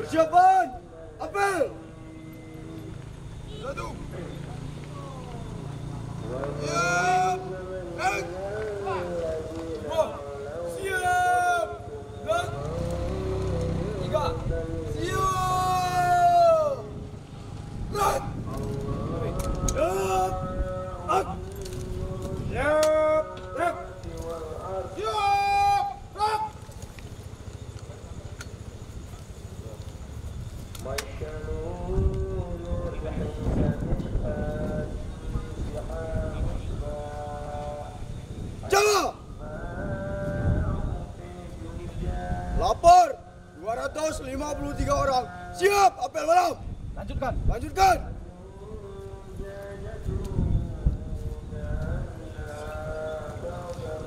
Persiapan, apel. Satu. Siap. Gerak. Dua. Siap. Gerak. Tiga. Siap. Gerak. Gerak. Ak. Siap. Gerak. Siap. Gerak. Jaga! Lapor 253 orang. Siap, apel malam. Lanjutkan. Lanjutkan.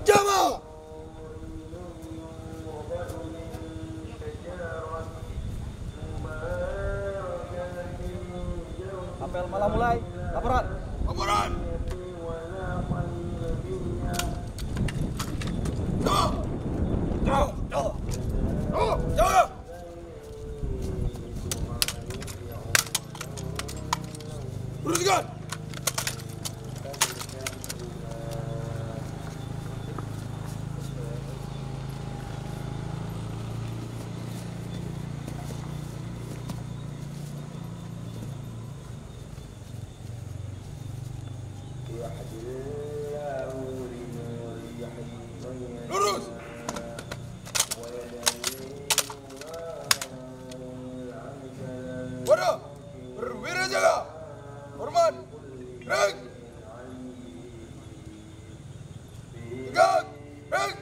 Jaga! Apel malam mulai. Laporan. Laporan. Jaga! Jaga! Jaga! Jaga! Teruskan. Lurus. Wadah, berwira jaga. Hormat. Rek. Tegak. Rek.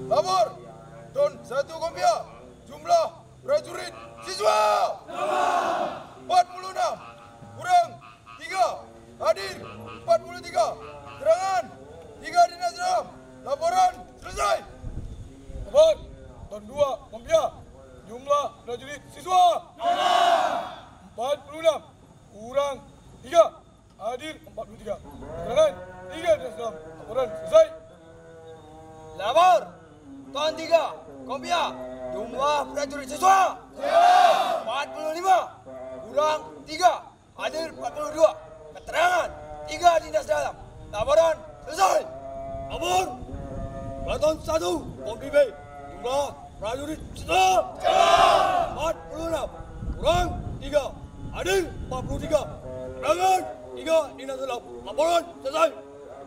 Lapor. Ton 1 Kompia. Jumlah prajurit siswa 46. Kurang 3. Hadir 43. Keterangan 3 dinas dalam. Laporan selesai. Lapor. Ton 2 Kompia. Jumlah prajurit siswa 46. Kurang 3. Hadir 43. Keterangan 3 dinas dalam. Laporan selesai. Lapor. Ton 3 Kompia. Jumlah prajurit siswa 45. Kurang 3. Hadir 42. Keterangan 3 dinas dalam. Laporan selesai. Lapor. Pelaton 1 Kompi B. Jumlah prajurit siswa 46. Kurang 3. Hadir 43. Keterangan 3 dinas dalam. Laporan selesai.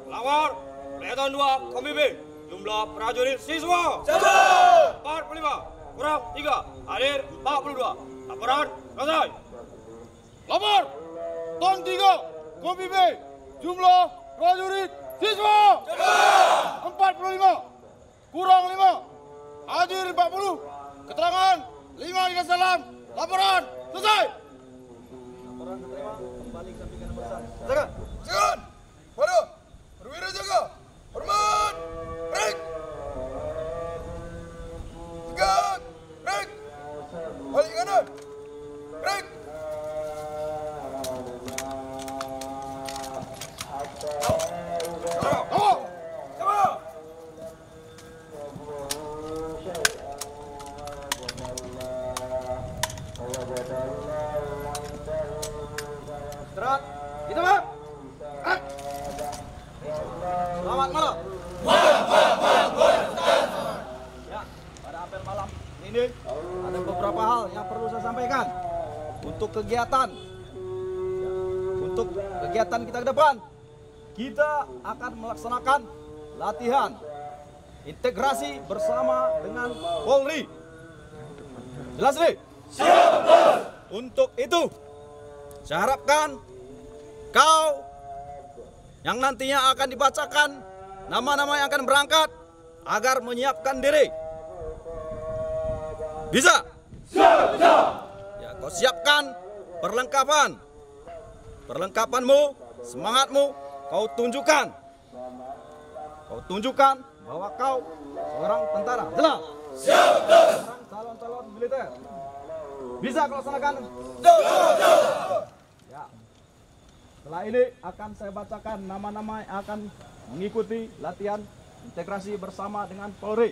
Lapor. Peleton 2 Kompi B. Jumlah prajurit siswa 45. Kurang 3. Hadir 42. Laporan selesai. Lapor. Ton 3 Kompi B. Jumlah prajurit siswa 45. Kurang 5. Hadir 40. Keterangan 5 dinas dalam. Laporan selesai. Laporan diterima. Kembali ke pimpinan nomor 1. Jaga. Siap. Wadah. Perwira jaga. Hormat. Rek. Tegak. Rek. Balik kanan. Rek. Oh. Sama. Istirahat. Gitu, Pak. Selamat malam. Ya, pada apel malam ini ada beberapa hal yang perlu saya sampaikan untuk kegiatan. Ya, untuk kegiatan kita ke depan, kita akan melaksanakan latihan integrasi bersama dengan Polri. Jelas nih? Siap. Untuk itu, saya harapkan kau yang nantinya akan dibacakan nama-nama yang akan berangkat agar menyiapkan diri. Bisa? Siap. Ya, kau siapkan perlengkapanmu, semangatmu, kau tunjukkan bahwa kau seorang tentara. Jelas? Siap. Seorang calon-calon militer. Bisa kau laksanakan? Ya. Setelah ini akan saya bacakan nama-nama yang akan mengikuti latihan integrasi bersama dengan Polri.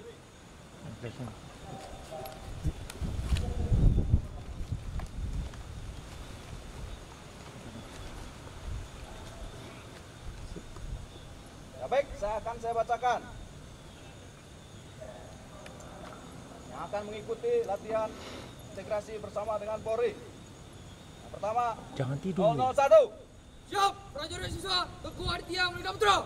akan saya bacakan. Yang akan mengikuti latihan integrasi bersama dengan Polri. Yang pertama, Jangan tidur. 001, Siap, prajurit siswa Teguh Aditya Mulia Putra.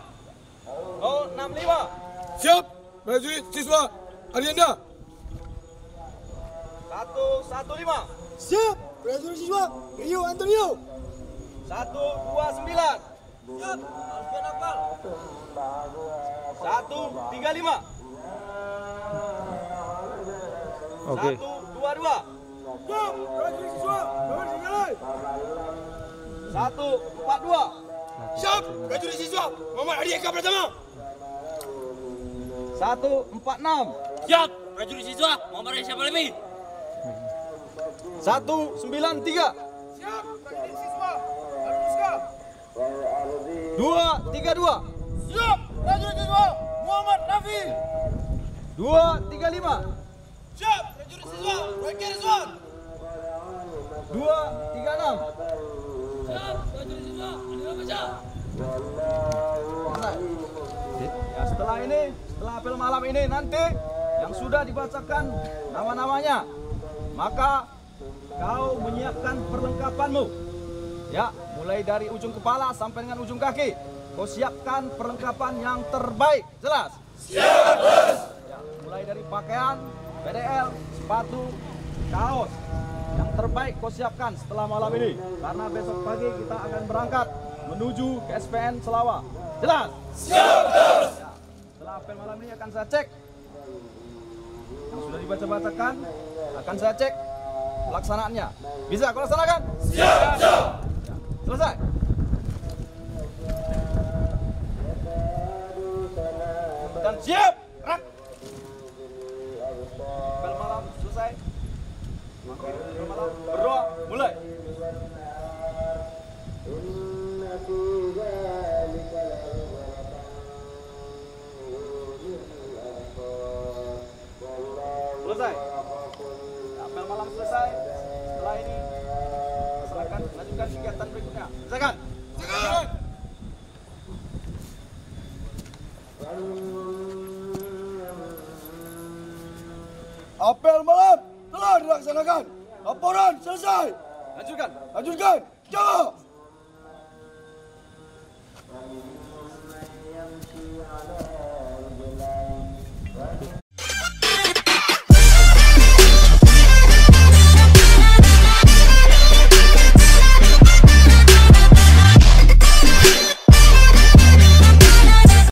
065, Siap, prajurit siswa Arianda. 115, Siap, prajurit siswa Rio Antonio. 129, siap, Alfian Akmal. 135, Oke. 122, Siap, prajurit siswa Muhammad Singalai. 142, Siap, prajurit siswa Muhammad Adi Eka Pratama. 146, Siap, prajurit siswa Muhammad Aisyah Palemi. 193, Siap, prajurit siswa Harun Muska. 232, Siap, prajurit siswa Muhammad Rafi. 235, Siap, prajurit siswa Royke Rizwan. 236. Siap, prajurit siswa Anila Baca. Ya, setelah apel malam ini nanti yang sudah dibacakan nama-namanya, maka kau menyiapkan perlengkapanmu. Ya, mulai dari ujung kepala sampai dengan ujung kaki. Kau siapkan perlengkapan yang terbaik, jelas? Siap, Bos. Ya, mulai dari pakaian, PDL, sepatu, kaos. Yang terbaik kau siapkan setelah malam ini. Karena besok pagi kita akan berangkat menuju ke SPN Selawa. Jelas? Siap, Bos. Ya, setelah apel malam ini akan saya cek. Yang sudah dibaca-bacakan akan saya cek pelaksanaannya. Bisa kau laksanakan? Siap, siap. Ya, selesai. Dan siap. Gerak. Apel malam selesai. Maka apel malam berdoa mulai. Selesai. Apel malam selesai. Setelah ini silakan lanjutkan kegiatan berikutnya. Silakan. Silakan. Apel malam telah dilaksanakan. Laporan selesai. Lanjutkan. Lanjutkan. Jaga.